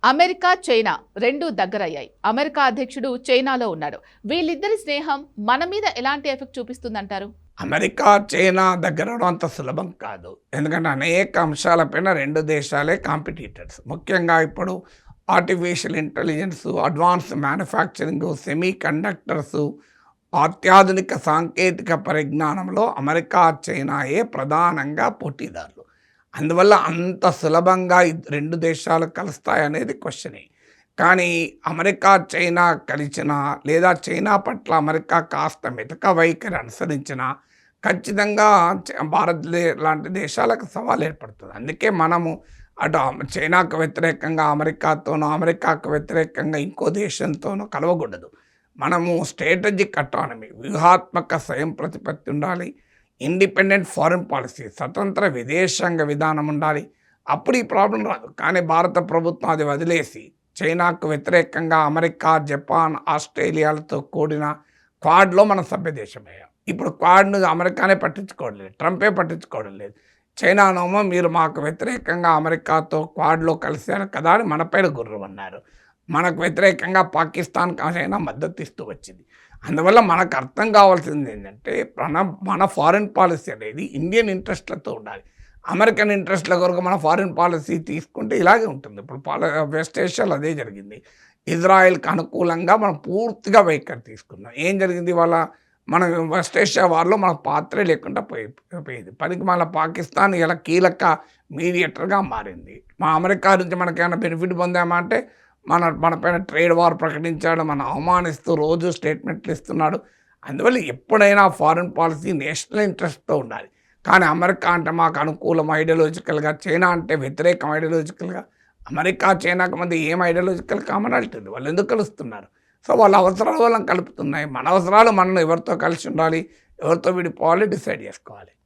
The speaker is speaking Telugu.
అమెరికా, చైనా రెండూ దగ్గరయ్యాయి. అమెరికా అధ్యక్షుడు చైనాలో ఉన్నాడు. వీళ్ళిద్దరి స్నేహం మన మీద ఎలాంటి ఎఫెక్ట్ చూపిస్తుందంటారు? అమెరికా, చైనా దగ్గరవడం అంత సులభం కాదు. ఎందుకంటే అనేక అంశాలపైన 2 దేశాలే కాంపిటీటర్స్. ముఖ్యంగా ఇప్పుడు artificial intelligence, advance manufacturing, semi conductors, అత్యాధునిక సాంకేతిక పరిజ్ఞానంలో అమెరికా, చైనాయే ప్రధానంగా పోటీదారులు. అందువల్ల అంత సులభంగా 2 దేశాలు కలుస్తాయనేది క్వెషనే. కానీ అమెరికా, చైనా కలిసినా లేదా చైనా పట్ల అమెరికా కాస్త మితక వైఖరి అనుసరించినా ఖచ్చితంగా భారత్ లాంటి దేశాలకు సవాల్ ఏర్పడుతుంది. అందుకే మనము అటు చైనాకు వ్యతిరేకంగా అమెరికాతోనూ, అమెరికాకు వ్యతిరేకంగా ఇంకో దేశంతోనూ కలవకూడదు. మనము స్ట్రాటజిక్ అటానమీ, వ్యూహాత్మక స్వయం ప్రతిపత్తి ఉండాలి. ఇండిపెండెంట్ ఫారిన్ పాలసీ, స్వతంత్ర విదేశాంగ విధానం ఉండాలి. అప్పుడు ఈ ప్రాబ్లం రాదు. కానీ భారత ప్రభుత్వం అది వదిలేసి చైనాకు వ్యతిరేకంగా అమెరికా, జపాన్, ఆస్ట్రేలియాలతో కూడిన క్వాడ్లో మన సభ్యదేశమయ్యాం. ఇప్పుడు క్వాడ్ను అమెరికానే పట్టించుకోవడం లేదు, ట్రంపే పట్టించుకోవడం లేదు. చైనానేమో మీరు మాకు వ్యతిరేకంగా అమెరికాతో క్వాడ్లో కలిశారు కదా అని మనపైన గుర్రమన్నారు. మనకు వ్యతిరేకంగా పాకిస్తాన్ చైనా మద్దతు ఇస్తూ వచ్చింది. అందువల్ల మనకు అర్థం కావాల్సింది ఏంటంటే మన ఫారిన్ పాలసీ అనేది ఇండియన్ ఇంట్రెస్ట్లతో ఉండాలి. అమెరికన్ ఇంట్రెస్ట్ల కొరకు మన ఫారిన్ పాలసీ తీసుకుంటే ఇలాగే ఉంటుంది. ఇప్పుడు వెస్ట్ ఏషియాలో అదే జరిగింది. ఇజ్రాయెల్కి అనుకూలంగా మనం పూర్తిగా వైఖరి తీసుకున్నాం. ఏం జరిగింది వాళ్ళ మనం వెస్ట్ ఏషియా వారిలో మనకు పాత్రే లేకుండా పోయేది. పనికి మన పాకిస్తాన్ ఇలా కీలక మీడియేటర్గా మారింది. మా అమెరికా నుంచి మనకేమైనా బెనిఫిట్ పొందామా అంటే మన పైన ట్రేడ్ వార్ ప్రకటించాడు, మనం అవమానిస్తూ రోజు స్టేట్మెంట్లు ఇస్తున్నాడు. అందువల్ల ఎప్పుడైనా ఫారిన్ పాలసీ నేషనల్ ఇంట్రెస్ట్తో ఉండాలి. కానీ అమెరికా అంటే మాకు అనుకూలం ఐడియాలజికల్గా, చైనా అంటే వ్యతిరేకం ఐడియాలజికల్గా. అమెరికా, చైనాకు మధ్య ఏం ఐడియాలజికల్ కామనాలిటీ ఉంది? వాళ్ళు ఎందుకు కలుస్తున్నారు? సో వాళ్ళ అవసరాలు వాళ్ళని కలుపుతున్నాయి. మన అవసరాలు మనం ఎవరితో కలిసి ఉండాలి, ఎవరితో విడిపోవాలి డిసైడ్ చేసుకోవాలి.